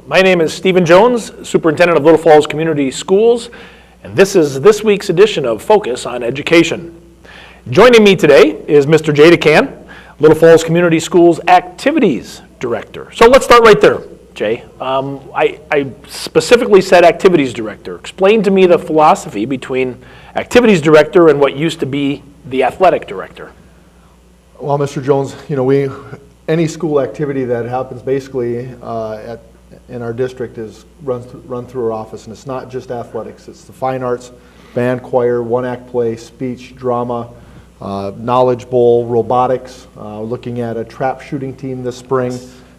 My name is Stephen Jones, Superintendent of Little Falls Community Schools, and this is this week's edition of Focus on Education. Joining me today is Mr. DeCann, Little Falls Community Schools Activities Director. So let's start right there, Jay. I specifically said Activities Director. Explain to me the philosophy between Activities Director and what used to be the Athletic Director. Well, Mr. Jones, any school activity that happens basically in our district is run through our office, and it's not just athletics. It's the fine arts, band, choir, one-act play, speech, drama, knowledge bowl, robotics. Looking at a trap shooting team this spring.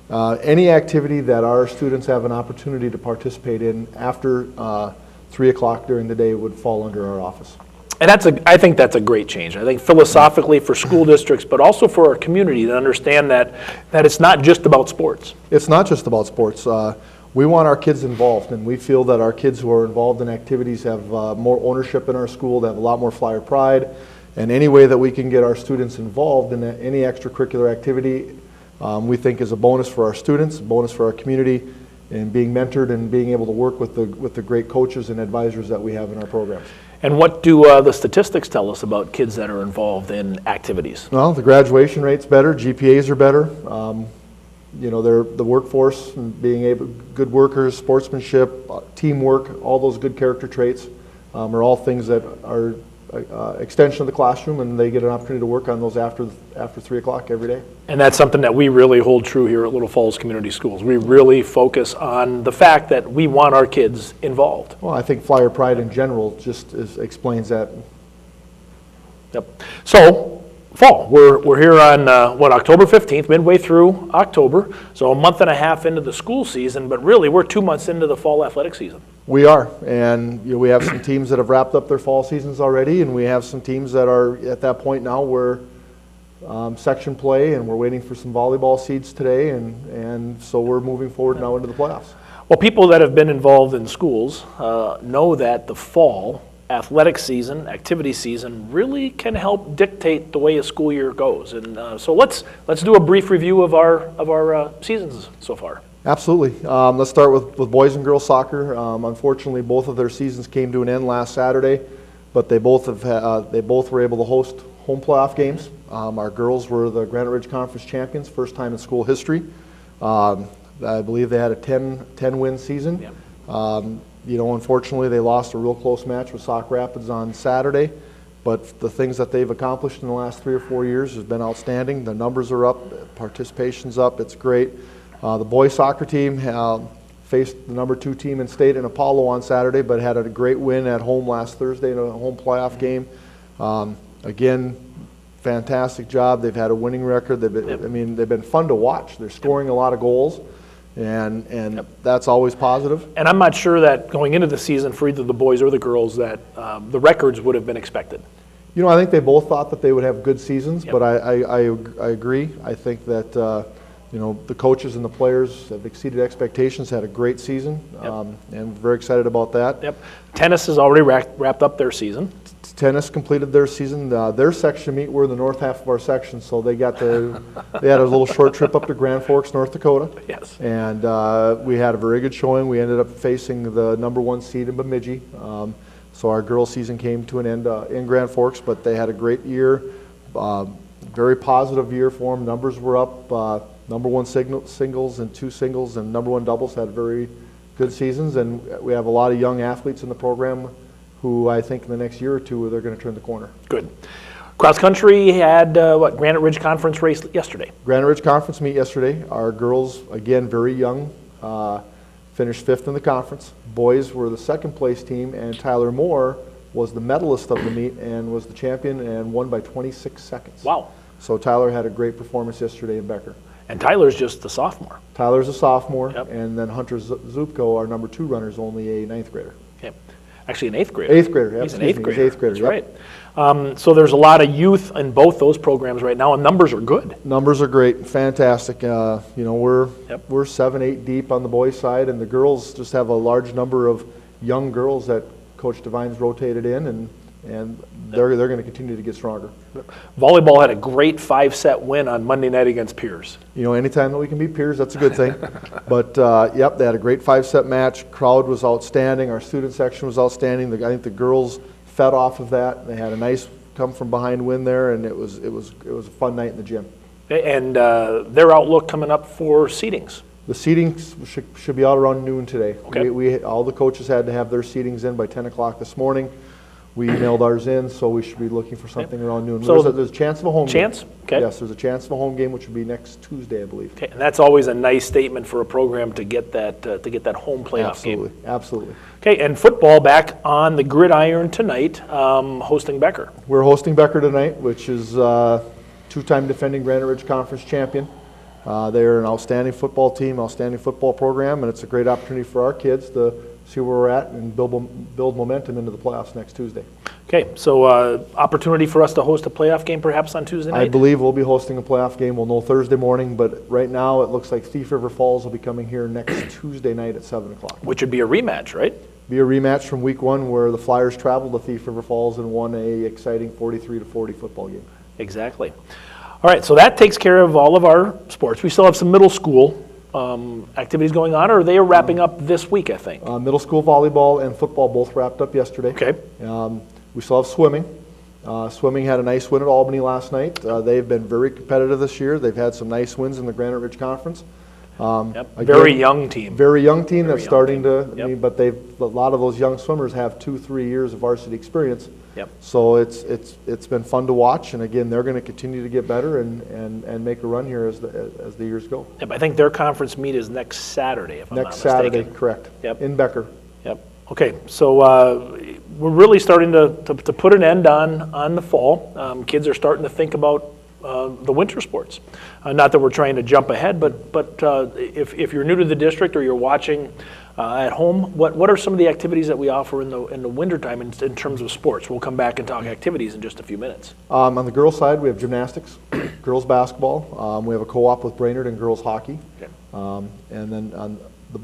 Any activity that our students have an opportunity to participate in after 3 o'clock during the day would fall under our office. And I think that's a great change. I think philosophically for school districts, but also for our community to understand that it's not just about sports. It's not just about sports. We want our kids involved, and we feel that our kids who are involved in activities have more ownership in our school, they have a lot more flyer pride, and any way that we can get our students involved in any extracurricular activity, we think is a bonus for our students, a bonus for our community, and being mentored and being able to work with the great coaches and advisors that we have in our programs. And what do the statistics tell us about kids that are involved in activities? Well, the graduation rate's better, GPAs are better. They're the workforce and being good workers, sportsmanship, teamwork, all those good character traits are all things that are extension of the classroom, and they get an opportunity to work on those after 3 o'clock every day. And that's something that we really hold true here at Little Falls Community Schools. We really focus on the fact that we want our kids involved. Well, I think flyer pride in general just explains that. Yep. So, fall. We're here on, October 15th, midway through October, so a month and a half into the school season, but really we're 2 months into the fall athletic season. We are, and we have some teams that have wrapped up their fall seasons already, and we have some teams that are at that point now where section play, and we're waiting for some volleyball seeds today, and so we're moving forward now into the playoffs. Well, people that have been involved in schools know that the fall athletic season, activity season, really can help dictate the way a school year goes. And so let's do a brief review of our seasons so far. Absolutely. Let's start with boys and girls soccer. Unfortunately, both of their seasons came to an end last Saturday, but they both were able to host home playoff games. Our girls were the Granite Ridge Conference champions, first time in school history. I believe they had a 10-win season. Yep. Unfortunately, they lost a real close match with Sauk Rapids on Saturday, but the things that they've accomplished in the last 3 or 4 years has been outstanding. The numbers are up, participation's up, it's great. The boys soccer team faced the number 2 team in state in Apollo on Saturday, but had a great win at home last Thursday in a home playoff game. Again, fantastic job. They've had a winning record. They've been fun to watch. They're scoring a lot of goals, and that's always positive. And I'm not sure that going into the season for either the boys or the girls that the records would have been expected. I think they both thought that they would have good seasons, but I agree. I think that the coaches and the players have exceeded expectations, had a great season, and we're very excited about that. Yep. Tennis has already wrapped up their season. Tennis completed their season. Their section meet, we're in the north half of our section, so they had a little short trip up to Grand Forks, North Dakota. Yes. And we had a very good showing. We ended up facing the number 1 seed in Bemidji. So our girls' season came to an end in Grand Forks, but they had a great year. Very positive year for them. Numbers were up. Number 1 singles and 2 singles and number 1 doubles had very good seasons, and we have a lot of young athletes in the program who I think in the next year or two they're going to turn the corner. Good. Cross country had Granite Ridge Conference race yesterday. Granite Ridge Conference meet yesterday. Our girls, again, very young, finished 5th in the conference. Boys were the 2nd place team, and Tyler Moore was the medalist of the meet and was the champion and won by 26 seconds. Wow. So Tyler had a great performance yesterday in Becker. And Tyler's just a sophomore. Tyler's a sophomore, yep. And then Hunter Zupko, our number 2 runner, is only a 9th grader. Okay. Actually, an 8th grader. 8th grader, He's an 8th grader. He's 8th grader, That's yep. right. So there's a lot of youth in both those programs right now, and numbers are good. Numbers are great, fantastic. We're 7, 8 deep on the boys' side, and the girls just have a large number of young girls that Coach Devine's rotated in, and they're going to continue to get stronger. Volleyball had a great 5-set win on Monday night against Piers. You know, anytime that we can beat Piers, that's a good thing. But yep, they had a great 5-set match. Crowd was outstanding. Our student section was outstanding. I think the girls fed off of that. They had a nice come from behind win there, and it was a fun night in the gym. And their outlook coming up for seedings. The seedings should be out around noon today. Okay. All the coaches had to have their seedings in by 10 o'clock this morning. We emailed ours in, so we should be looking for something around noon. So there's a chance of a home game. Okay. Yes, there's a chance of a home game, which would be next Tuesday, I believe. Okay, and that's always a nice statement for a program to get that home playoff game. Absolutely. Okay, and football back on the gridiron tonight, hosting Becker. We're hosting Becker tonight, which is two-time defending Granite Ridge Conference champion. They're an outstanding football team, outstanding football program, and it's a great opportunity for our kids to see where we're at and build momentum into the playoffs next Tuesday. Okay, so opportunity for us to host a playoff game perhaps on Tuesday night? I believe we'll be hosting a playoff game. We'll know Thursday morning, but right now it looks like Thief River Falls will be coming here next Tuesday night at 7 o'clock. Which would be a rematch, right? Be a rematch from week 1 where the Flyers traveled to Thief River Falls and won a exciting 43-40 football game. Exactly. All right, so that takes care of all of our sports. We still have some middle school activities going on, or they are wrapping up this week, I think. Middle school volleyball and football both wrapped up yesterday. Okay. We still have swimming. Swimming had a nice win at Albany last night. They've been very competitive this year. They've had some nice wins in the Granite Ridge Conference. Yep. Very young team. Very young team that's starting to, Yep. I mean, but a lot of those young swimmers have 2-3 years of varsity experience. Yep. So it's been fun to watch, and again, they're going to continue to get better and make a run here as the years go. Yep, I think their conference meet is next Saturday, if I'm not mistaken. Next Saturday, correct. Yep. In Becker. Yep. Okay, so we're really starting to put an end on the fall. Kids are starting to think about the winter sports. Not that we're trying to jump ahead, but if you're new to the district or you're watching at home, what are some of the activities that we offer in the wintertime in terms of sports? We'll come back and talk activities in just a few minutes. On the girls' side, we have gymnastics, girls' basketball. We have a co-op with Brainerd and girls' hockey. Okay. And then on the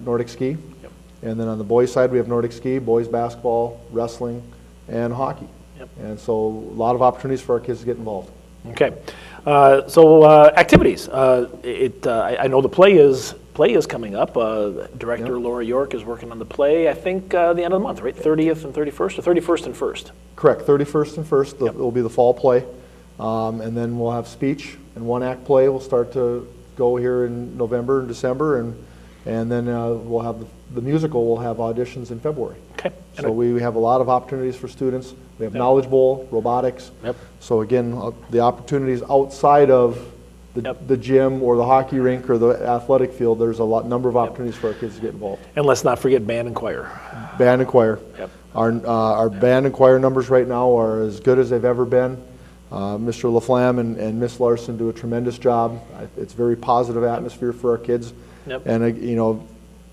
Nordic ski. Yep. And then on the boys' side, we have Nordic ski, boys' basketball, wrestling, and hockey. Yep. And so a lot of opportunities for our kids to get involved. Okay, so activities. I know the play is coming up. Director Laura York is working on the play. I think the end of the month, right? 30th and 31st, or 31st and 1st. Correct. 31st and 1st will be the fall play, and then we'll have speech and one-act play. Will start to go here in November and December, and then we'll have the musical. We'll have auditions in February. Okay. So we have a lot of opportunities for students. We have Knowledge Bowl, robotics. Yep. So again, the opportunities outside of the gym or the hockey rink or the athletic field, there's a number of opportunities for our kids to get involved. And let's not forget band and choir. Band and choir. Yep. Our band and choir numbers right now are as good as they've ever been. Mr. LaFlamme and Miss Larson do a tremendous job. It's a very positive atmosphere for our kids. Yep. And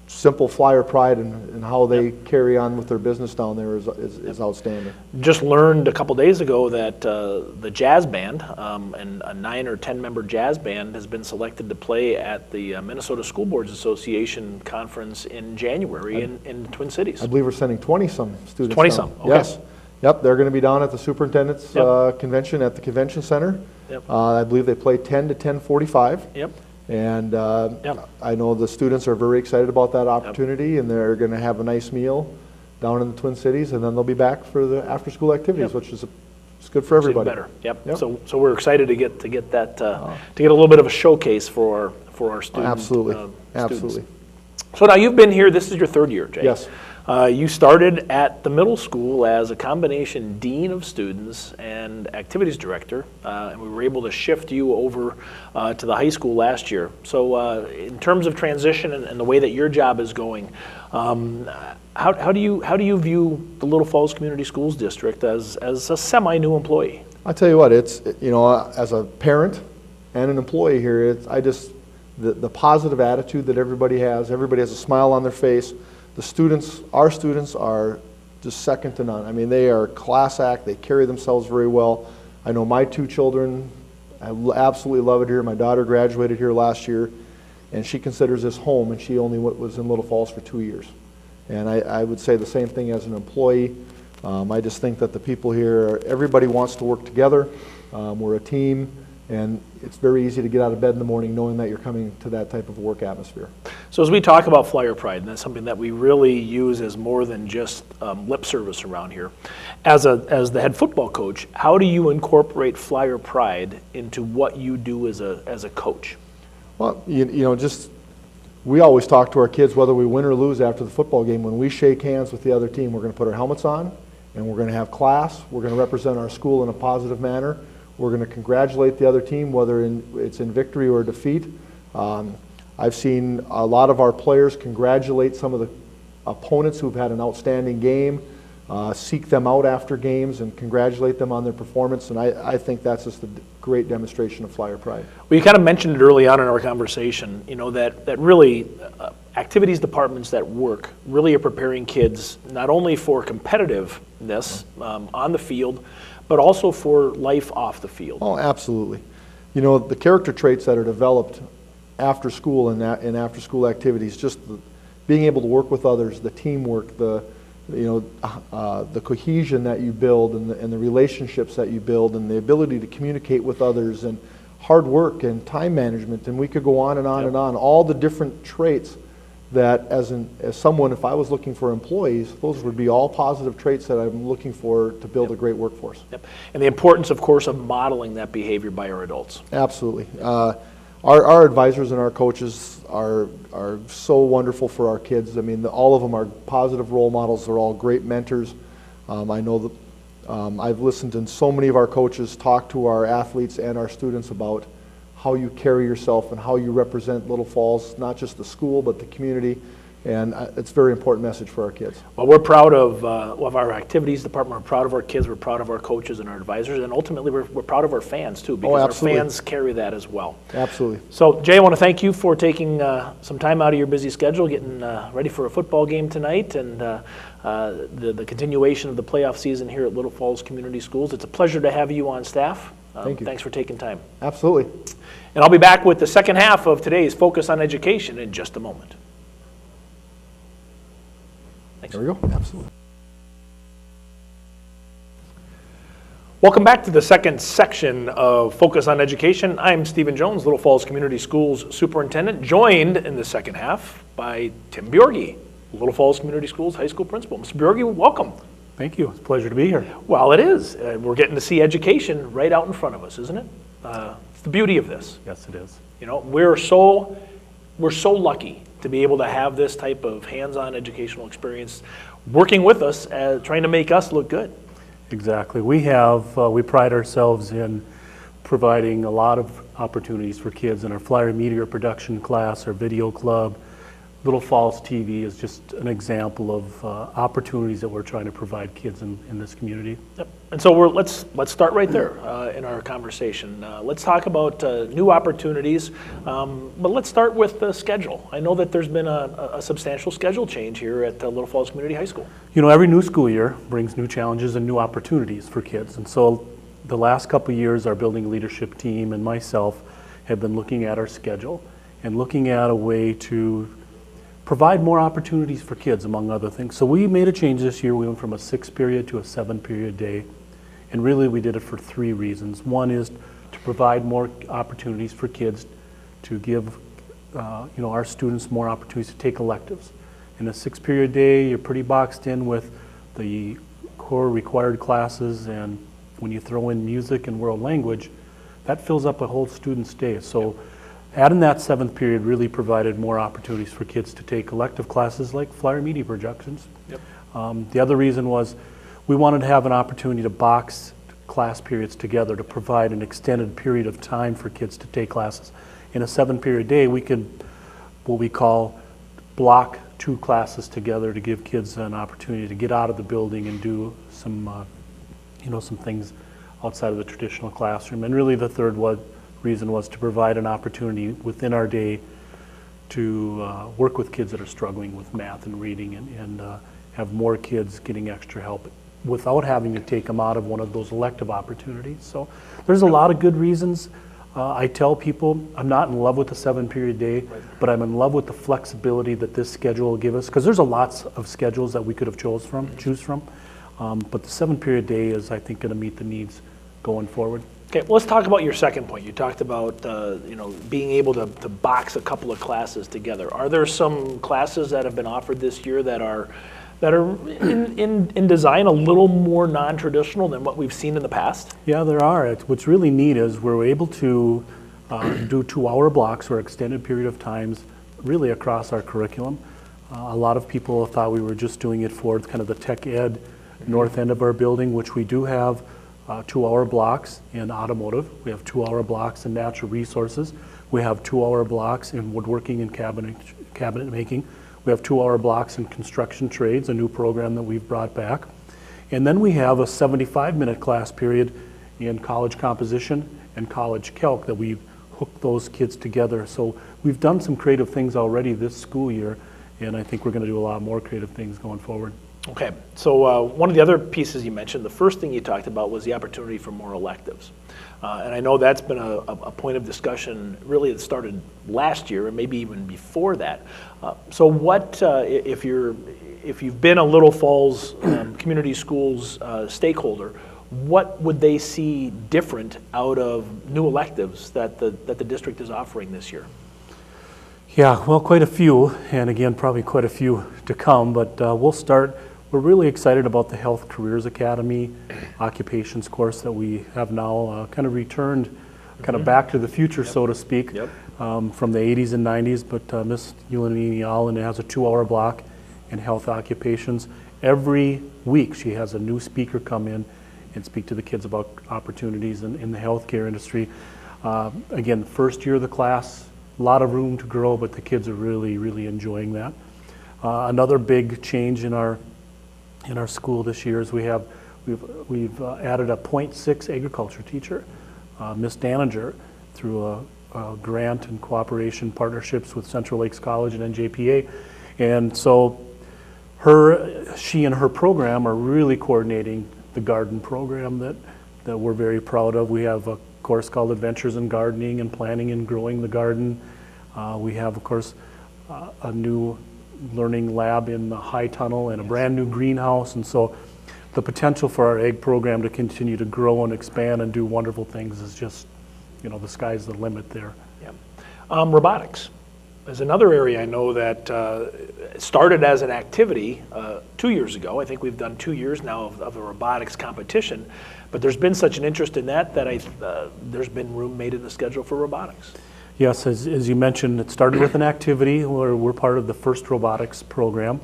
simple Flyer pride and how they carry on with their business down there is outstanding. Just learned a couple days ago that the jazz band, and a 9 or 10 member jazz band, has been selected to play at the Minnesota School Boards Association conference in January in Twin Cities. I believe we're sending 20-some students 20-some, okay. Yes. Yep, they're going to be down at the Superintendent's convention at the Convention Center. Yep. I believe they play 10 to 10:45. Yep. And I know the students are very excited about that opportunity, and they're going to have a nice meal down in the Twin Cities, and then they'll be back for the after-school activities, which is it's good for everybody. Better. Yep. So we're excited to get that to get a little bit of a showcase for our students. Absolutely. Absolutely. So now you've been here. This is your 3rd year, Jay. Yes. You started at the middle school as a combination dean of students and activities director, and we were able to shift you over to the high school last year. So in terms of transition and the way that your job is going, how do you view the Little Falls Community Schools District as a semi-new employee? I tell you what, it's as a parent and an employee here, the positive attitude that everybody has a smile on their face. Our students are just second to none. I mean, they are class act. They carry themselves very well. I know my 2 children, I absolutely love it here. My daughter graduated here last year, and she considers this home, and she only was in Little Falls for 2 years. And I would say the same thing as an employee. I just think that the people here, everybody wants to work together. We're a team, and it's very easy to get out of bed in the morning knowing that you're coming to that type of work atmosphere. So as we talk about Flyer Pride, and that's something that we really use as more than just lip service around here, as the head football coach, how do you incorporate Flyer Pride into what you do as a coach? Well, you know, we always talk to our kids, whether we win or lose after the football game, when we shake hands with the other team, we're going to put our helmets on, and we're going to have class. We're going to represent our school in a positive manner. We're going to congratulate the other team, whether it's in victory or defeat. I've seen a lot of our players congratulate some of the opponents who've had an outstanding game, seek them out after games and congratulate them on their performance, and I think that's just a great demonstration of Flyer Pride. Well, you kind of mentioned it early on in our conversation, you know, that really activities departments that work really are preparing kids not only for competitiveness on the field, but also for life off the field. Oh, absolutely. You know, the character traits that are developed after school and after school activities, just being able to work with others, the teamwork, the cohesion that you build and the relationships that you build and the ability to communicate with others and hard work and time management, and we could go on and on and on, all the different traits that as someone, if I was looking for employees, those would be all positive traits that I'm looking for to build a great workforce. Yep. And the importance, of course, of modeling that behavior by our adults. Absolutely. Our advisors and our coaches are so wonderful for our kids. I mean, all of them are positive role models. They're all great mentors. I know that I've listened to so many of our coaches talk to our athletes and our students about how you carry yourself and how you represent Little Falls, not just the school, but the community. And it's a very important message for our kids. Well, we're proud of our activities department. We're proud of our kids. We're proud of our coaches and our advisors. And ultimately, we're proud of our fans, too, because our fans carry that as well. Absolutely. So, Jay, I want to thank you for taking some time out of your busy schedule, getting ready for a football game tonight, and the continuation of the playoff season here at Little Falls Community Schools. It's a pleasure to have you on staff. Thank you. Thanks for taking time. Absolutely. And I'll be back with the second half of today's Focus on Education in just a moment. Thanks. There we go. Absolutely. Welcome back to the second section of Focus on Education. I'm Stephen Jones, Little Falls Community Schools Superintendent, joined in the second half by Tim Bjorge, Little Falls Community Schools High School Principal. Mr. Bjorge, welcome. Thank you. It's a pleasure to be here. Well, it is. We're getting to see education right out in front of us, isn't it? It's the beauty of this. Yes, it is. You know, we're so lucky to be able to have this type of hands-on educational experience working with us, trying to make us look good. Exactly. We pride ourselves in providing a lot of opportunities for kids in our flyer media production class, our video club. Little Falls TV is just an example of opportunities that we're trying to provide kids in this community. Yep. And so let's start right there in our conversation. Let's talk about new opportunities, but let's start with the schedule. I know that there's been a substantial schedule change here at Little Falls Community High School. You know, every new school year brings new challenges and new opportunities for kids. And so the last couple of years, our building leadership team and myself have been looking at our schedule and looking at a way to provide more opportunities for kids, among other things. So we made a change this year. We went from a 6-period to a 7-period day. And really we did it for 3 reasons. One is to provide more opportunities for kids to give our students more opportunities to take electives. In a 6-period day, you're pretty boxed in with the core required classes, and when you throw in music and world language, that fills up a whole student's day. So adding that 7th period really provided more opportunities for kids to take elective classes like flyer media projections. Yep. The other reason was we wanted to have an opportunity to box class periods together to provide an extended period of time for kids to take classes. In a 7-period day, we could, what we call, block 2 classes together to give kids an opportunity to get out of the building and do some, some things outside of the traditional classroom. And really the third reason was to provide an opportunity within our day to work with kids that are struggling with math and reading and have more kids getting extra help without having to take them out of one of those elective opportunities. So there's a lot of good reasons. I tell people I'm not in love with the 7-period day, but I'm in love with the flexibility that this schedule will give us, because there's a lots of schedules that we could have choose from. But the 7-period day is, I think, going to meet the needs going forward. Okay, well, let's talk about your second point. You talked about being able to box a couple of classes together. Are there some classes that have been offered this year that are in design a little more non-traditional than what we've seen in the past? Yeah, there are. What's really neat is we're able to do 2-hour blocks or extended period of times really across our curriculum. A lot of people thought we were just doing it for kind of the tech ed north end of our building, which we do have 2-hour blocks in automotive. We have 2-hour blocks in natural resources. We have 2-hour blocks in woodworking and cabinet making. We have 2-hour blocks in construction trades, a new program that we've brought back. And then we have a 75-minute class period in college composition and college calc that we've hooked those kids together. So we've done some creative things already this school year, and I think we're going to do a lot more creative things going forward. Okay, so one of the other pieces you mentioned, the first thing you talked about was the opportunity for more electives. And I know that's been a point of discussion really that started last year and maybe even before that. So what, if you've been a Little Falls Community Schools stakeholder, what would they see different out of new electives that the district is offering this year? Yeah, well, quite a few, and again, probably quite a few to come, but we'll start. We're really excited about the Health Careers Academy occupations course that we have now kind of returned, kind of back to the future, so to speak, from the 80s and 90s, but Miss Yulanini Allen has a 2-hour block in health occupations. Every week she has a new speaker come in and speak to the kids about opportunities in the healthcare industry. Again, first year of the class, a lot of room to grow, but the kids are really, really enjoying that. Another big change in our school this year is we've added a .6 agriculture teacher, Miss Danager, through a grant and cooperation partnerships with Central Lakes College and NJPA, and so she and her program are really coordinating the garden program that we're very proud of. We have a course called Adventures in Gardening and Planting and Growing the Garden. We have, of course, a new learning lab in the high tunnel and a brand new greenhouse, and so the potential for our egg program to continue to grow and expand and do wonderful things is just, the sky's the limit there. Yeah. Robotics is another area I know that started as an activity 2 years ago. I think we've done 2 years now of a robotics competition, but there's been such an interest in that there's been room made in the schedule for robotics. Yes, as you mentioned, it started with an activity where we're part of the first robotics program.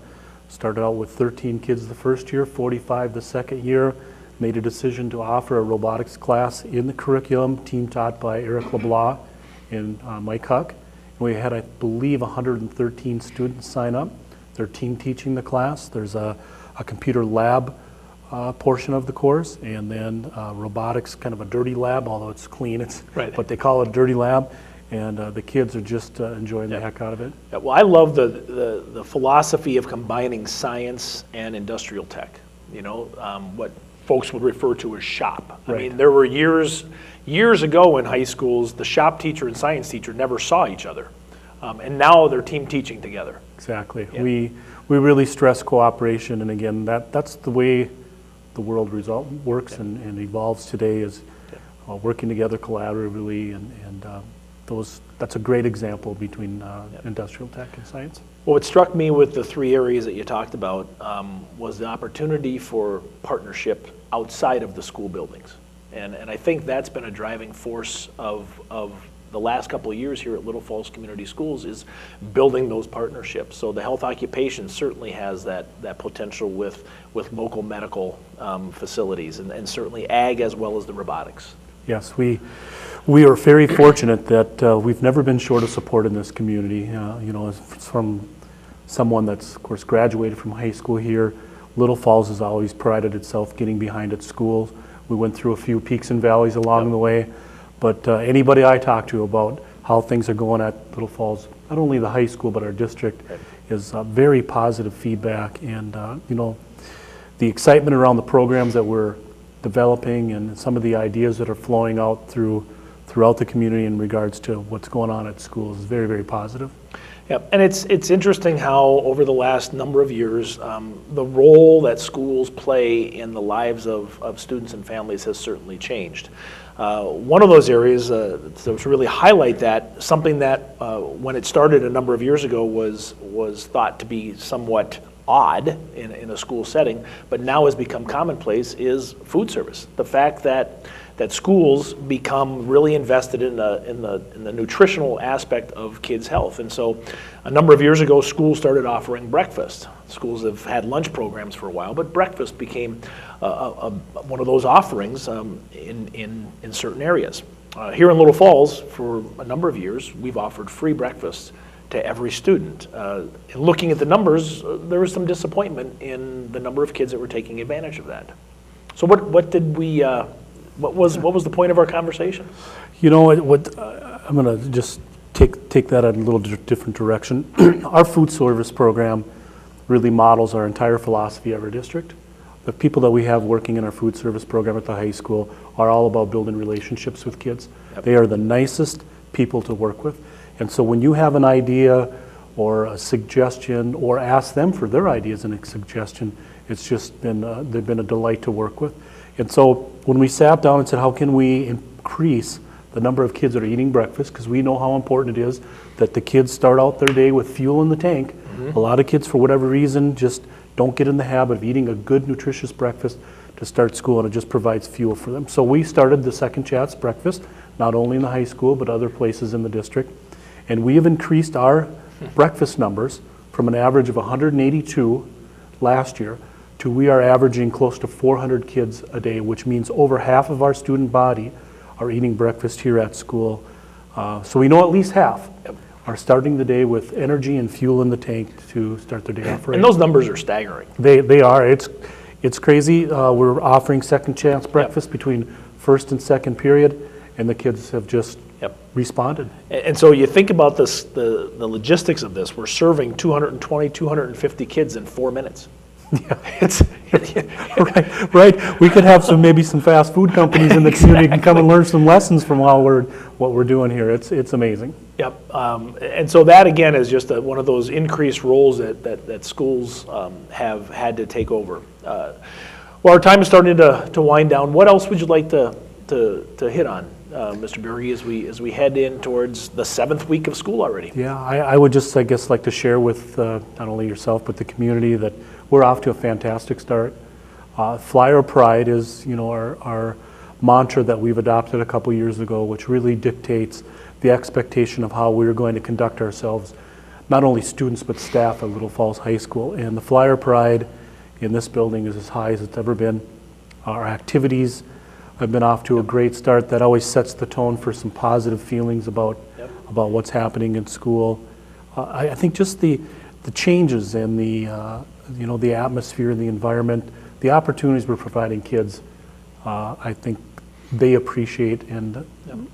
Started out with 13 kids the first year, 45 the second year. Made a decision to offer a robotics class in the curriculum, team taught by Eric LeBlanc and Mike Huck. We had, I believe, 113 students sign up. They're team teaching the class. There's a computer lab portion of the course, and then robotics, kind of a dirty lab, although it's clean. But they call it a dirty lab. And the kids are just enjoying the heck out of it. Yeah, well, I love the philosophy of combining science and industrial tech. What folks would refer to as shop. I mean, there were years ago in high schools, the shop teacher and science teacher never saw each other, and now they're team teaching together. Exactly. Yeah. We really stress cooperation, and again, that's the way the world works and evolves today, is working together collaboratively and that's a great example between industrial tech and science. Well, what struck me with the 3 areas that you talked about was the opportunity for partnership outside of the school buildings. And I think that's been a driving force of the last couple of years here at Little Falls Community Schools, is building those partnerships. So the health occupation certainly has that potential with local medical facilities, and certainly ag as well as the robotics. Yes, we are very fortunate that we've never been short of support in this community. From someone that's, of course, graduated from high school here, Little Falls has always prided itself getting behind its schools. We went through a few peaks and valleys along the way, but anybody I talk to about how things are going at Little Falls, not only the high school but our district, is very positive feedback. And the excitement around the programs that we're developing and some of the ideas that are flowing out throughout the community in regards to what's going on at schools is very, very positive. Yep, and it's interesting how over the last number of years, the role that schools play in the lives of students and families has certainly changed. One of those areas to really highlight that, something that when it started a number of years ago was thought to be somewhat odd in a school setting, but now has become commonplace, is food service. The fact that schools become really invested in the nutritional aspect of kids' health. And so a number of years ago, schools started offering breakfast. Schools have had lunch programs for a while, but breakfast became one of those offerings in certain areas. Here in Little Falls, for a number of years, we've offered free breakfast to every student. And looking at the numbers, there was some disappointment in the number of kids that were taking advantage of that. So what did we? What was the point of our conversation? You know what? I'm going to just take that in a little different direction. Our food service program really models our entire philosophy of our district. The people that we have working in our food service program at the high school are all about building relationships with kids. Yep. They are the nicest people to work with. And so when you have an idea or a suggestion or ask them for their ideas and a suggestion, it's just been, they've been a delight to work with. And so when we sat down and said, how can we increase the number of kids that are eating breakfast, because we know how important it is that the kids start out their day with fuel in the tank. Mm-hmm. A lot of kids, for whatever reason, just don't get in the habit of eating a good, nutritious breakfast to start school, and it just provides fuel for them. So we started the Second Chance Breakfast, not only in the high school, but other places in the district. And we have increased our breakfast numbers from an average of 182 last year to we are averaging close to 400 kids a day, which means over half of our student body are eating breakfast here at school. So we know at least half are starting the day with energy and fuel in the tank to start their day off right. And those numbers are staggering. They are. It's crazy. We're offering Second Chance Breakfast between first and second period, and the kids have just responded. And so you think about this, the logistics of this. We're serving 220, 250 kids in 4 minutes. Yeah, right. We could have maybe some fast food companies in the community can come and learn some lessons from what we're doing here. It's amazing. Yep. And so that again is just one of those increased roles that schools have had to take over. Well, our time is starting to wind down. What else would you like to hit on, Mr. Bjorge, as we head in towards the 7th week of school already? Yeah, I would just, I guess, like to share with not only yourself but the community that we're off to a fantastic start. Flyer Pride is, our mantra that we've adopted a couple years ago, which really dictates the expectation of how we're going to conduct ourselves, not only students but staff at Little Falls High School. And the Flyer Pride in this building is as high as it's ever been. Our activities have been off to a great start. That always sets the tone for some positive feelings about what's happening in school. I think just the changes and the atmosphere and the environment, the opportunities we're providing kids, I think they appreciate, and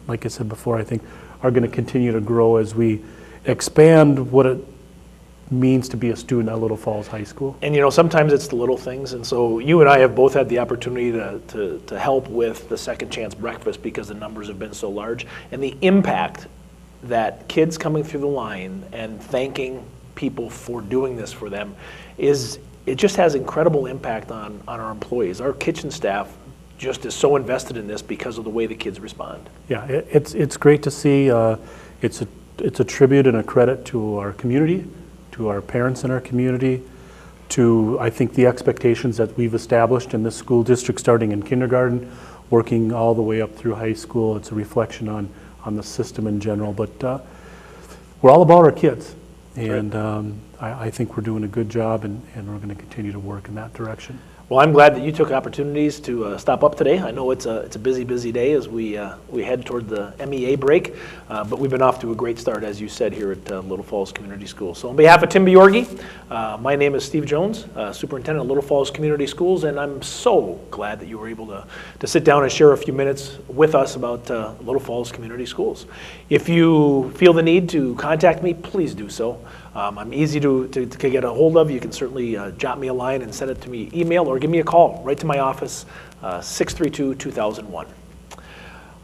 like I said before, I think are going to continue to grow as we expand what it means to be a student at Little Falls High School. And sometimes it's the little things, and so you and I have both had the opportunity to help with the Second Chance Breakfast because the numbers have been so large, and the impact that kids coming through the line and thanking people for doing this for them it just has incredible impact on our employees. Our kitchen staff just is so invested in this because of the way the kids respond. Yeah, it's great to see. It's a tribute and a credit to our community, to our parents in our community, to I think the expectations that we've established in this school district starting in kindergarten, working all the way up through high school. It's a reflection on the system in general, but we're all about our kids. And I think we're doing a good job, and we're going to continue to work in that direction. Well, I'm glad that you took opportunities to stop up today. I know it's a busy day as we head toward the MEA break, but we've been off to a great start, as you said, here at Little Falls Community Schools. So on behalf of Tim Bjorge, my name is Steve Jones, Superintendent of Little Falls Community Schools, and I'm so glad that you were able to sit down and share a few minutes with us about Little Falls Community Schools. If you feel the need to contact me, please do so. I'm easy to get a hold of. You can certainly jot me a line and send it to me email or give me a call right to my office, 632-2001.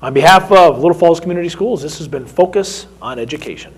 On behalf of Little Falls Community Schools, this has been Focus on Education.